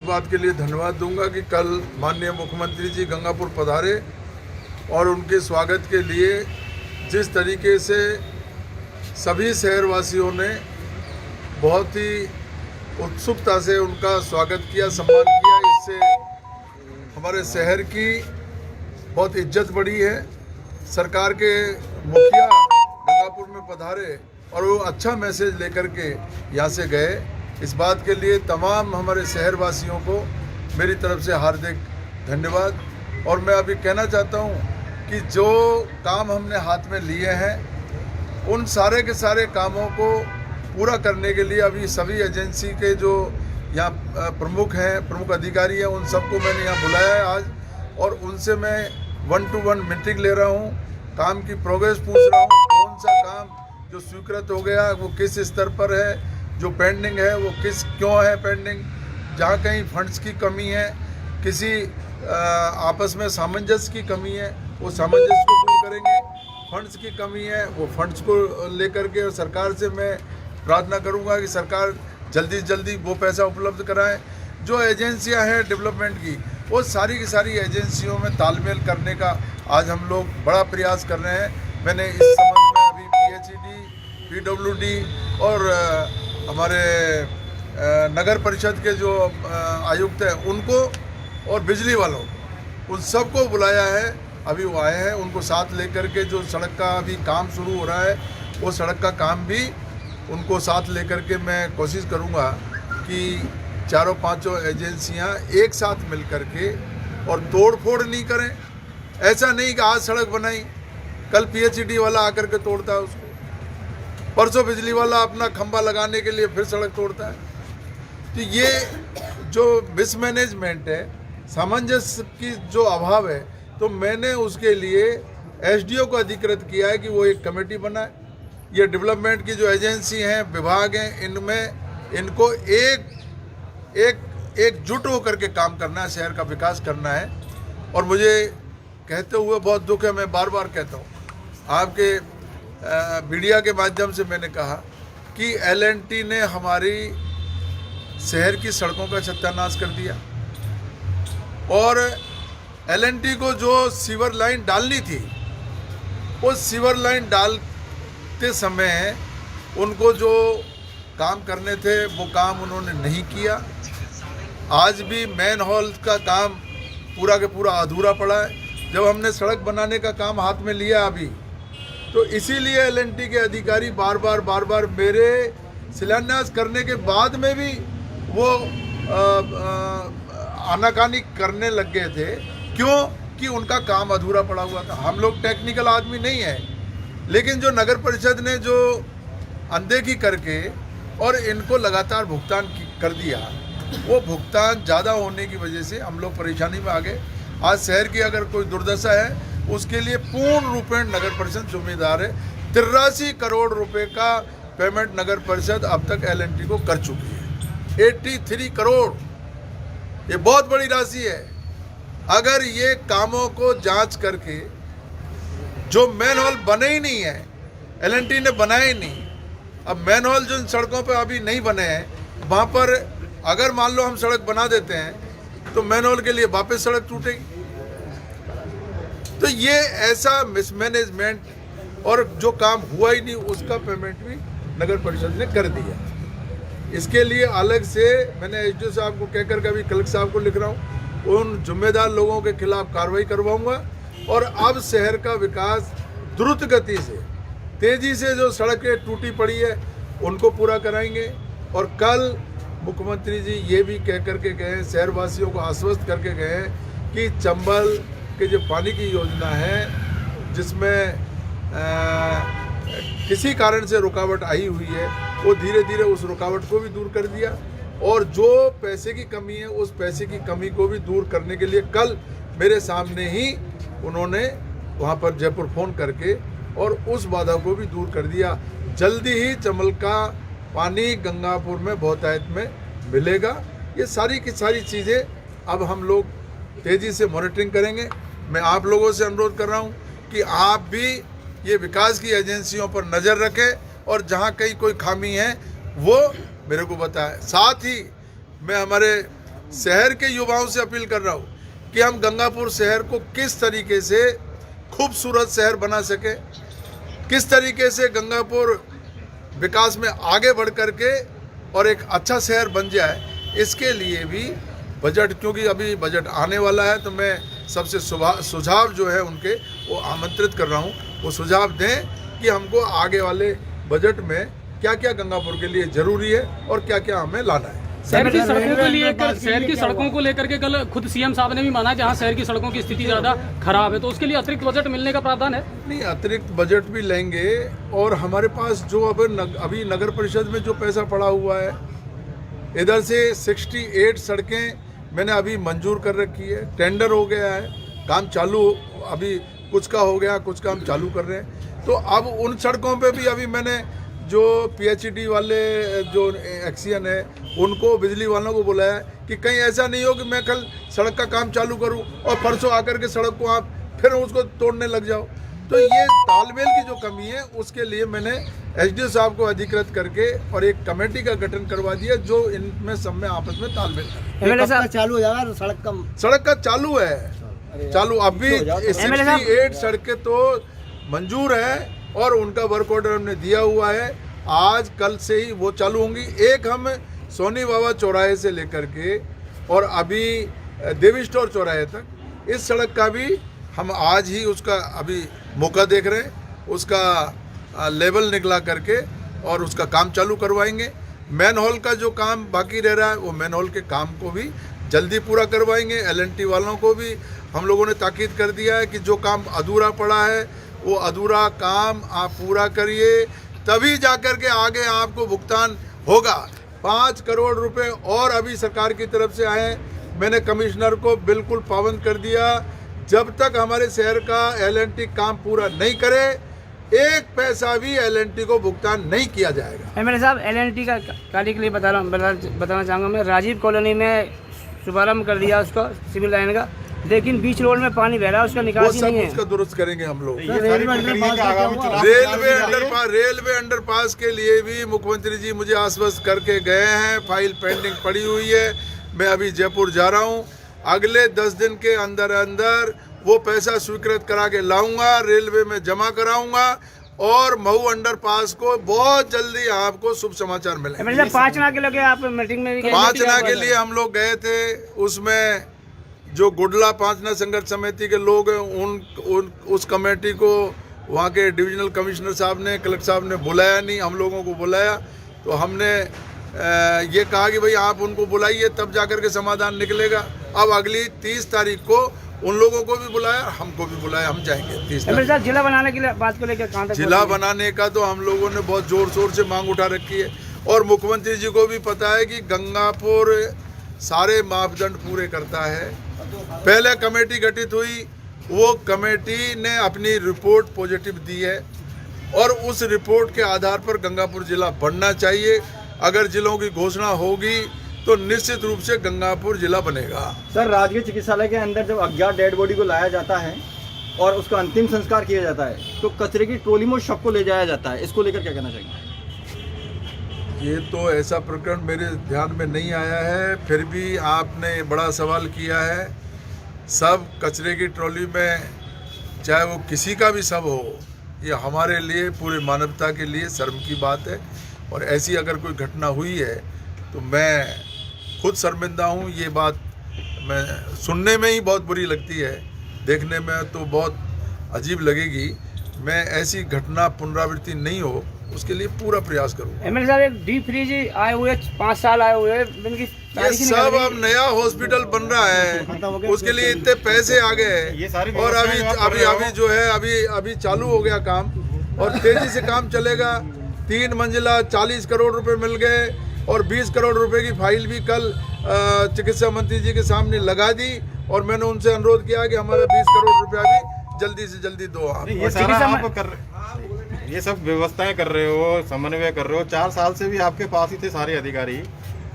बात के लिए धन्यवाद दूंगा कि कल माननीय मुख्यमंत्री जी गंगापुर पधारे और उनके स्वागत के लिए जिस तरीके से सभी शहरवासियों ने बहुत ही उत्सुकता से उनका स्वागत किया, सम्मान किया, इससे हमारे शहर की बहुत इज्जत बढ़ी है। सरकार के मुखिया गंगापुर में पधारे और वो अच्छा मैसेज लेकर के यहाँ से गए। इस बात के लिए तमाम हमारे शहरवासियों को मेरी तरफ से हार्दिक धन्यवाद। और मैं अभी कहना चाहता हूँ कि जो काम हमने हाथ में लिए हैं उन सारे के सारे कामों को पूरा करने के लिए अभी सभी एजेंसी के जो यहाँ प्रमुख अधिकारी हैं, उन सबको मैंने यहाँ बुलाया है आज, और उनसे मैं 1-to-1 मीटिंग ले रहा हूँ। काम की प्रोग्रेस पूछ रहा हूँ, कौन सा काम जो स्वीकृत हो गया वो किस स्तर पर है, जो पेंडिंग है वो क्यों है पेंडिंग, जहाँ कहीं फंड्स की कमी है, किसी आपस में सामंजस्य की कमी है, वो सामंजस्य को दूर करेंगे। फंड्स की कमी है, वो फंड्स को लेकर के सरकार से मैं प्रार्थना करूंगा कि सरकार जल्दी से जल्दी वो पैसा उपलब्ध कराए। जो एजेंसियां हैं डेवलपमेंट की, वो सारी की सारी एजेंसियों में तालमेल करने का आज हम लोग बड़ा प्रयास कर रहे हैं। मैंने इस संबंध में अभी PHED, PWD और हमारे नगर परिषद के जो आयुक्त हैं उनको और बिजली वालों को, उन सबको बुलाया है। अभी वो आए हैं, उनको साथ लेकर के जो सड़क का अभी काम शुरू हो रहा है वो सड़क का काम भी उनको साथ लेकर के मैं कोशिश करूंगा कि चारों पांचों एजेंसियां एक साथ मिल कर के और तोड़ फोड़ नहीं करें। ऐसा नहीं कि आज सड़क बनाई कल PHED वाला आकर के तोड़ता है उसको, परसों बिजली वाला अपना खंभा लगाने के लिए फिर सड़क तोड़ता है। तो ये जो मिसमैनेजमेंट है, सामंजस्य की जो अभाव है, तो मैंने उसके लिए SDO को अधिकृत किया है कि वो एक कमेटी बनाए। ये डेवलपमेंट की जो एजेंसी हैं, विभाग हैं, इनमें इनको एकजुट होकर के काम करना है, शहर का विकास करना है। और मुझे कहते हुए बहुत दुख है, मैं बार बार कहता हूँ, आपके मीडिया के माध्यम से मैंने कहा कि L&T ने हमारी शहर की सड़कों का सत्यानाश कर दिया, और L&T को जो सीवर लाइन डालनी थी, वो सीवर लाइन डालते समय उनको जो काम करने थे वो काम उन्होंने नहीं किया। आज भी मैन हॉल का काम पूरा के पूरा अधूरा पड़ा है। जब हमने सड़क बनाने का काम हाथ में लिया अभी, तो इसीलिए L&T के अधिकारी बार बार मेरे शिलान्यास करने के बाद में भी वो आनाकानी करने लग गए थे। क्यों? कि उनका काम अधूरा पड़ा हुआ था। हम लोग टेक्निकल आदमी नहीं है, लेकिन जो नगर परिषद ने जो अनदेखी करके और इनको लगातार भुगतान कर दिया, वो भुगतान ज़्यादा होने की वजह से हम लोग परेशानी में आ गए। आज शहर की अगर कोई दुर्दशा है, उसके लिए पूर्ण रूपेण नगर परिषद जिम्मेदार है। 83 करोड़ रुपए का पेमेंट नगर परिषद अब तक L&T को कर चुकी है। 83 करोड़, ये बहुत बड़ी राशि है। अगर ये कामों को जांच करके, जो मैन हॉल बने ही नहीं है, L&T ने बनाए ही नहीं, अब मैन हॉल जो सड़कों पर अभी नहीं बने हैं, वहाँ पर अगर मान लो हम सड़क बना देते हैं तो मैन हॉल के लिए वापस सड़क टूटेगी। तो ये ऐसा मिसमैनेजमेंट, और जो काम हुआ ही नहीं उसका पेमेंट भी नगर परिषद ने कर दिया। इसके लिए अलग से मैंने SDO साहब को कहकर के अभी कलेक्टर साहब को लिख रहा हूँ, उन जिम्मेदार लोगों के खिलाफ कार्रवाई करवाऊंगा। और अब शहर का विकास द्रुत गति से, तेजी से, जो सड़कें टूटी पड़ी है उनको पूरा कराएंगे। और कल मुख्यमंत्री जी ये भी कह करके गए, शहरवासियों को आश्वस्त करके गए कि चंबल के जो पानी की योजना है, जिसमें किसी कारण से रुकावट आई हुई है, वो धीरे धीरे उस रुकावट को भी दूर कर दिया। और जो पैसे की कमी है, उस पैसे की कमी को भी दूर करने के लिए कल मेरे सामने ही उन्होंने वहाँ पर जयपुर फ़ोन करके और उस बाधा को भी दूर कर दिया। जल्दी ही चंबल का पानी गंगापुर में बहुतायत में मिलेगा। ये सारी की सारी चीज़ें अब हम लोग तेज़ी से मॉनिटरिंग करेंगे। मैं आप लोगों से अनुरोध कर रहा हूँ कि आप भी ये विकास की एजेंसियों पर नज़र रखें और जहाँ कहीं कोई खामी है वो मेरे को बताएं। साथ ही मैं हमारे शहर के युवाओं से अपील कर रहा हूँ कि हम गंगापुर शहर को किस तरीके से खूबसूरत शहर बना सके, किस तरीके से गंगापुर विकास में आगे बढ़ करके और एक अच्छा शहर बन जाए। इसके लिए भी बजट, क्योंकि अभी बजट आने वाला है, तो मैं सबसे सुझाव जो है उनके वो आमंत्रित कर रहा हूँ, वो सुझाव दें कि हमको आगे वाले बजट में क्या क्या गंगापुर के लिए ज़रूरी है और क्या क्या हमें लाना है। शहर की सड़कों को लेकर के कल खुद सीएम साहब ने भी माना जहां शहर की सड़कों की स्थिति ज़्यादा खराब है, तो उसके लिए अतिरिक्त बजट मिलने का प्रावधान है। नहीं, अतिरिक्त बजट भी लेंगे और हमारे पास जो अभी नगर परिषद में जो पैसा पड़ा हुआ है, इधर से 68 सड़कें मैंने अभी मंजूर कर रखी है, टेंडर हो गया है, काम चालू, अभी कुछ का हो गया, कुछ काम चालू कर रहे हैं। तो अब उन सड़कों पे भी अभी मैंने जो PHD वाले जो एक्सियन है उनको, बिजली वालों को बुलाया कि कहीं ऐसा नहीं हो कि मैं कल सड़क का काम चालू करूं और परसों आकर के सड़क को आप फिर उसको तोड़ने लग जाओ। तो ये तालमेल की जो कमी है उसके लिए मैंने SDO साहब को अधिकृत करके और एक कमेटी का गठन करवा दिया जो इनमें सब में आपस में तालमेल करे। चालू हो जाएगा सड़क का चालू है, चालू अभी 68 सड़कें तो मंजूर है और उनका वर्क ऑर्डर हमने दिया हुआ है, आज कल से ही वो चालू होंगी। एक हम सोनी बाबा चौराहे से लेकर के और अभी देवी स्टोर चौराहे तक इस सड़क का भी हम आज ही उसका अभी मौका देख रहे हैं, उसका लेवल निकला करके और उसका काम चालू करवाएंगे। मैन होल का जो काम बाकी रह रहा है वो मैन होल के काम को भी जल्दी पूरा करवाएंगे। L&T वालों को भी हम लोगों ने ताकीद कर दिया है कि जो काम अधूरा पड़ा है वो अधूरा काम आप पूरा करिए, तभी जाकर के आगे आपको भुगतान होगा। 5 करोड़ रुपए और अभी सरकार की तरफ से आए, मैंने कमिश्नर को बिल्कुल पाबंद कर दिया, जब तक हमारे शहर का L&T काम पूरा नहीं करे 1 पैसा भी L&T को भुगतान नहीं किया जाएगा। MLA साहब, L&T का कार्य के लिए बताना चाहूँगा मैं, राजीव कॉलोनी में शुभारम्भ कर दिया उसका सिविल लाइन का, लेकिन बीच रोड में पानी बह रहा है, उसका निकासी नहीं है। उसका दुरुस्त करेंगे हम लोग। रेलवे अंडरपास के लिए भी मुख्यमंत्री जी मुझे आश्वस्त करके गए हैं, फाइल पेंडिंग पड़ी हुई है। मैं अभी जयपुर जा रहा हूँ, अगले 10 दिन के अंदर अंदर वो पैसा स्वीकृत करा के लाऊंगा, रेलवे में जमा कराऊंगा और महू अंडरपास को बहुत जल्दी आपको शुभ समाचार मिलेंगे। 5 लाख के लोग आप मीटिंग में 5 लाख के लिए हम लोग गए थे, उसमें जो गुडला 5 ना संघर्ष समिति के लोग हैं उस कमेटी को वहाँ के डिविजनल कमिश्नर साहब ने, कलेक्टर साहब ने बुलाया नहीं, हम लोगों को बुलाया। तो हमने ये कहा कि भाई आप उनको बुलाइए तब जाकर के समाधान निकलेगा। अब अगली 30 तारीख को उन लोगों को भी बुलाया, हमको भी बुलाया, हम जाएंगे 30 तारीख। जिला बनाने की बात को लेकर कहाँ तक? जिला बनाने का तो हम लोगों ने बहुत जोर शोर से मांग उठा रखी है और मुख्यमंत्री जी को भी पता है कि गंगापुर सारे मापदंड पूरे करता है। पहले कमेटी गठित हुई, वो कमेटी ने अपनी रिपोर्ट पॉजिटिव दी है और उस रिपोर्ट के आधार पर गंगापुर जिला बनना चाहिए। अगर जिलों की घोषणा होगी तो निश्चित रूप से गंगापुर जिला बनेगा। सर, राजकीय चिकित्सालय के अंदर जब अज्ञात डेड बॉडी को लाया जाता है और उसका अंतिम संस्कार किया जाता है तो कचरे की ट्रॉली में शव को ले जाया जाता है, इसको लेकर क्या कहना चाहिए? ये तो ऐसा प्रकरण मेरे ध्यान में नहीं आया है, फिर भी आपने बड़ा सवाल किया है। सब कचरे की ट्रॉली में, चाहे वो किसी का भी सब हो, ये हमारे लिए, पूरी मानवता के लिए शर्म की बात है। और ऐसी अगर कोई घटना हुई है तो मैं खुद शर्मिंदा हूँ। ये बात मैं सुनने में ही बहुत बुरी लगती है, देखने में तो बहुत अजीब लगेगी। मैं ऐसी घटना पुनरावृत्ति नहीं हो उसके लिए पूरा प्रयास करूँगा। MLA साहब, एक डीप फ्रीज आए हुए 5 साल आए हुए, ये सब अब नया हॉस्पिटल बन रहा है, उसके लिए इतने पैसे आ गए और अभी जो है अभी चालू हो गया काम और तेजी से काम चलेगा। 3 मंजिला 40 करोड़ रुपए मिल गए और 20 करोड़ रुपए की फाइल भी कल चिकित्सा मंत्री जी के सामने लगा दी और मैंने उनसे अनुरोध किया कि हमारा 20 करोड़ रुपया भी जल्दी से जल्दी दो। आप ये सब व्यवस्थाएं कर रहे हो, समन्वय कर रहे हो, 4 साल से भी आपके पास ही थे सारे अधिकारी,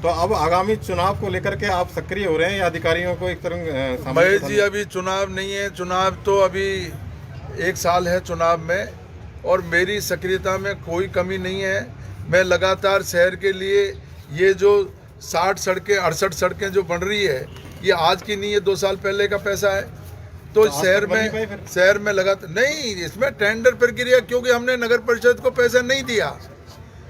तो अब आगामी चुनाव को लेकर के आप सक्रिय हो रहे हैं या अधिकारियों को एक तरह? भाई जी, अभी चुनाव नहीं है, चुनाव तो अभी 1 साल है चुनाव में और मेरी सक्रियता में कोई कमी नहीं है। मैं लगातार शहर के लिए ये जो 60 सड़कें 68 सड़कें जो बन रही है, ये आज की नहीं है, 2 साल पहले का पैसा है। तो आज तक बन नहीं पाई फिर? शहर में लगातार नहीं, इसमें टेंडर प्रक्रिया, क्योंकि हमने नगर परिषद को पैसा नहीं दिया।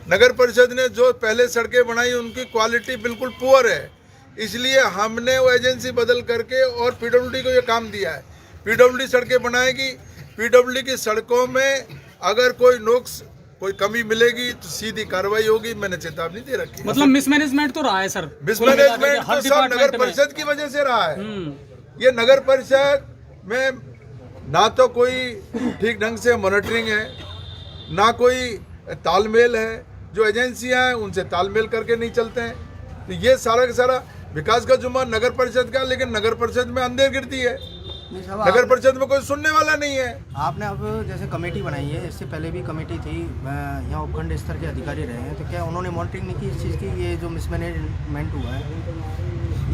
नगर परिषद ने जो पहले सड़कें बनाई उनकी क्वालिटी बिल्कुल पुअर है, इसलिए हमने वो एजेंसी बदल करके और पीडब्ल्यूडी को ये काम दिया है। पीडब्ल्यूडी सड़कें बनाएगी, पीडब्ल्यूडी की सड़कों में अगर कोई नुक्स, कोई कमी मिलेगी तो सीधी कार्रवाई होगी। मैंने चेतावनी दे रखी है। मतलब मिसमैनेजमेंट तो रहा है सर, मिसमैनेजमेंट तो सब नगर परिषद की वजह से रहा है। ये नगर परिषद में ना तो कोई ठीक ढंग से मॉनिटरिंग है, ना कोई तालमेल है। जो एजेंसियां हैं उनसे तालमेल करके नहीं चलते हैं। तो ये सारा का सारा विकास का जुम्मा नगर परिषद का, लेकिन नगर परिषद में अंधेर गिरती है। नगर परिषद में कोई सुनने वाला नहीं है। आपने अब जैसे कमेटी बनाई है, इससे पहले भी कमेटी थी, यहाँ उपखंड स्तर के अधिकारी रहे हैं, तो क्या उन्होंने मॉनिटरिंग नहीं की इस चीज़ की? ये जो मिसमैनेजमेंट हुआ है,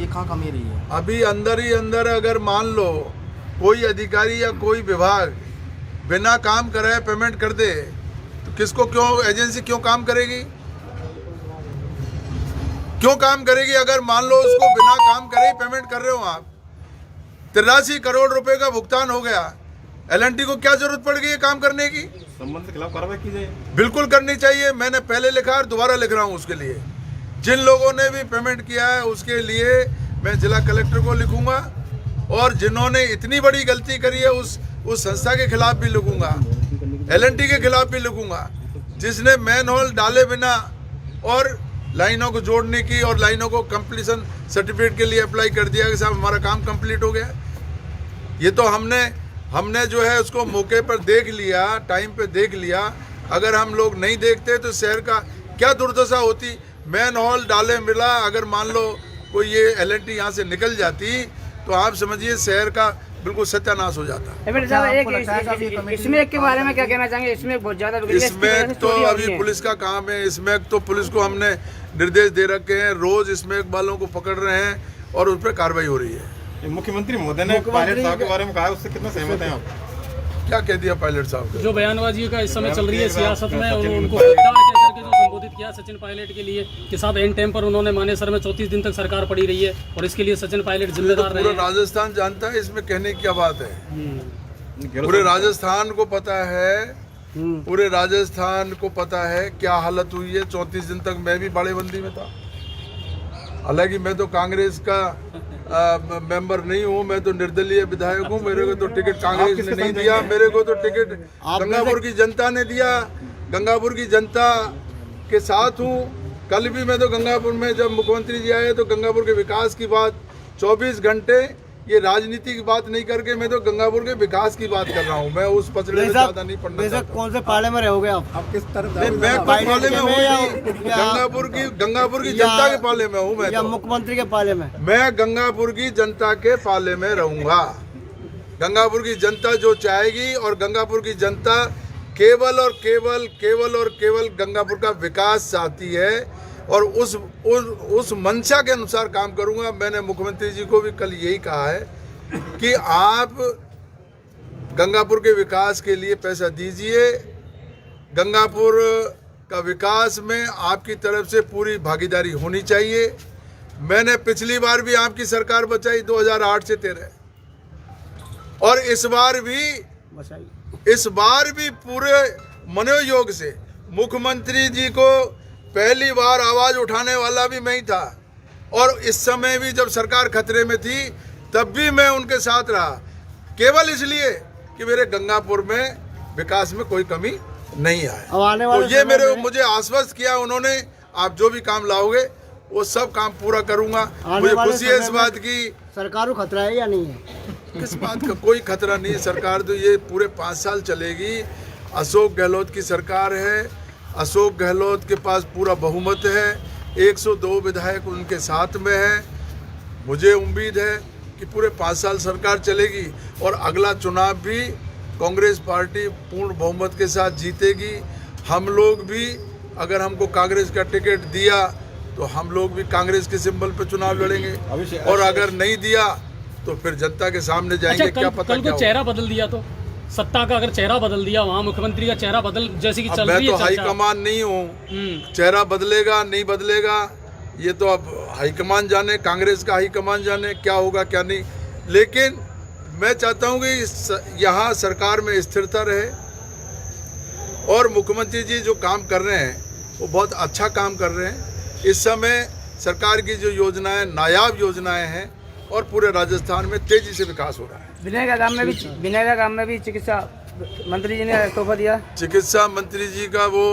ये कहाँ कमी रही है? अभी अंदर ही अंदर अगर मान लो कोई अधिकारी या कोई विभाग बिना काम कराए पेमेंट कर दे, तो किसको क्यों, एजेंसी क्यों काम करेगी? क्यों काम करेगी? अगर मान लो उसको बिना काम करे ही पेमेंट कर रहे हो आप, 83 करोड़ रुपए का भुगतान हो गया, एल&टी को क्या जरूरत पड़ गई है काम करने की? संबंध के खिलाफ कार्रवाई की जाए। बिल्कुल करनी चाहिए। मैंने पहले लिखा और दोबारा लिख रहा हूं उसके लिए। जिन लोगों ने भी पेमेंट किया है उसके लिए मैं जिला कलेक्टर को लिखूंगा, और जिन्होंने इतनी बड़ी गलती करी है उस संस्था के खिलाफ भी लिखूंगा, एल&टी के खिलाफ भी लिखूंगा, जिसने मैन होल डाले बिना और लाइनों को जोड़ने की और लाइनों को कंप्लीशन सर्टिफिकेट के लिए अप्लाई कर दिया कि साहब हमारा काम कंप्लीट हो गया। ये तो हमने जो है उसको मौके पर देख लिया, टाइम पे देख लिया। अगर हम लोग नहीं देखते तो शहर का क्या दुर्दशा होती। मैन होल डाले मिला, अगर मान लो कोई ये एल&टी यहाँ से निकल जाती तो आप समझिए शहर का बिल्कुल सत्यानाश हो जाता। इसमें के बारे में क्या कहना चाहेंगे? इसमें बहुत ज्यादा इसमें तो अभी पुलिस का काम है। इसमें तो पुलिस को हमने निर्देश दे रखे हैं, रोज इसमें वालों को पकड़ रहे हैं और उस पर कार्रवाई हो रही है। मुख्यमंत्री महोदय ने पायलट साहब के बारे में कहा, उससे कितना सहमत हैं आप? क्या कह दिया पायलट साहब? जो बयानबाजी का इस समय चल रही है सियासत में, उनको गद्दार कह करके जो संबोधित किया सचिन पायलट के लिए, के साथ एंड टाइम पर उन्होंने मानेसर में 34 दिन तक सरकार पड़ी रही है और इसके लिए सचिन पायलट जिम्मेदार रहे। पूरा राजस्थान जानता है, इसमें कहने की क्या बात है। पूरे राजस्थान को पता है, पूरे राजस्थान को पता है क्या हालत हुई है। 34 दिन तक मैं भी बाड़ेबंदी में था। हालांकि मैं तो कांग्रेस का मेंबर नहीं हूँ, मैं तो निर्दलीय विधायक हूँ। मेरे को तो टिकट कांग्रेस ने नहीं दिया, मेरे को तो टिकट गंगापुर की जनता ने दिया। गंगापुर की जनता के साथ हूँ। कल भी मैं तो गंगापुर में जब मुख्यमंत्री जी आए तो गंगापुर के विकास की बात 24 घंटे, ये राजनीति की बात नहीं करके मैं तो गंगापुर के विकास की बात कर रहा हूँ। मैं उस पचड़े में ज्यादा नहीं पढ़ना चाहता। कौन से पाले में रहोगे आप किस तरफ? मैं पाले में हूँ, गंगापुर की जनता के पाले में हूँ। मैं तो मुख्यमंत्री के पाले में, मैं गंगापुर की जनता के पाले में रहूंगा। गंगापुर की जनता जो चाहेगी, और गंगापुर की जनता केवल और केवल गंगापुर का विकास चाहती है, और उस मंशा के अनुसार काम करूंगा। मैंने मुख्यमंत्री जी को भी कल यही कहा है कि आप गंगापुर के विकास के लिए पैसा दीजिए। गंगापुर का विकास में आपकी तरफ से पूरी भागीदारी होनी चाहिए। मैंने पिछली बार भी आपकी सरकार बचाई 2008 से 13, और इस बार भी पूरे मनोयोग से मुख्यमंत्री जी को पहली बार आवाज उठाने वाला भी मैं ही था, और इस समय भी जब सरकार खतरे में थी तब भी मैं उनके साथ रहा, केवल इसलिए कि मेरे गंगापुर में विकास में कोई कमी नहीं आए। तो ये मुझे आश्वस्त किया उन्होंने, आप जो भी काम लाओगे वो सब काम पूरा करूंगा। मुझे खुशी है इस बात की। सरकार को खतरा है या नहीं है? किस बात का कोई खतरा नहीं है। सरकार तो ये पूरे 5 साल चलेगी। अशोक गहलोत की सरकार है, अशोक गहलोत के पास पूरा बहुमत है, 102 विधायक उनके साथ में है। मुझे उम्मीद है कि पूरे 5 साल सरकार चलेगी, और अगला चुनाव भी कांग्रेस पार्टी पूर्ण बहुमत के साथ जीतेगी। हम लोग भी, अगर हमको कांग्रेस का टिकट दिया तो हम लोग भी कांग्रेस के सिंबल पर चुनाव लड़ेंगे, और अगर नहीं दिया तो फिर जनता के सामने जाएंगे। क्या पता कल को चेहरा बदल दिया तो, सत्ता का अगर चेहरा बदल दिया, वहाँ मुख्यमंत्री का चेहरा बदल जैसे कि चल रही है। मैं तो हाईकमान नहीं हूँ, चेहरा बदलेगा नहीं बदलेगा ये तो अब हाईकमान जाने, कांग्रेस का हाईकमान जाने क्या होगा क्या नहीं। लेकिन मैं चाहता हूँ कि यहाँ सरकार में स्थिरता रहे और मुख्यमंत्री जी जो काम कर रहे हैं वो बहुत अच्छा काम कर रहे हैं। इस समय सरकार की जो योजनाएं नायाब योजनाएं हैं और पूरे राजस्थान में तेजी से विकास हो रहा है। विनय का काम में भी चिकित्सा मंत्री जी ने तोहफा दिया। चिकित्सा मंत्री जी का वो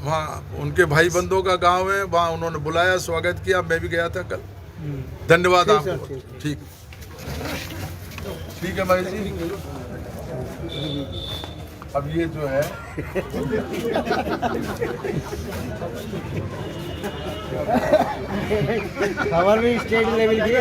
वहाँ उनके भाई बंधुओं का गांव है, वहाँ उन्होंने बुलाया, स्वागत किया, मैं भी गया था कल। धन्यवाद आपको। ठीक ठीक है भाई जी। अब ये जो है खबर भी स्टेट लेवल की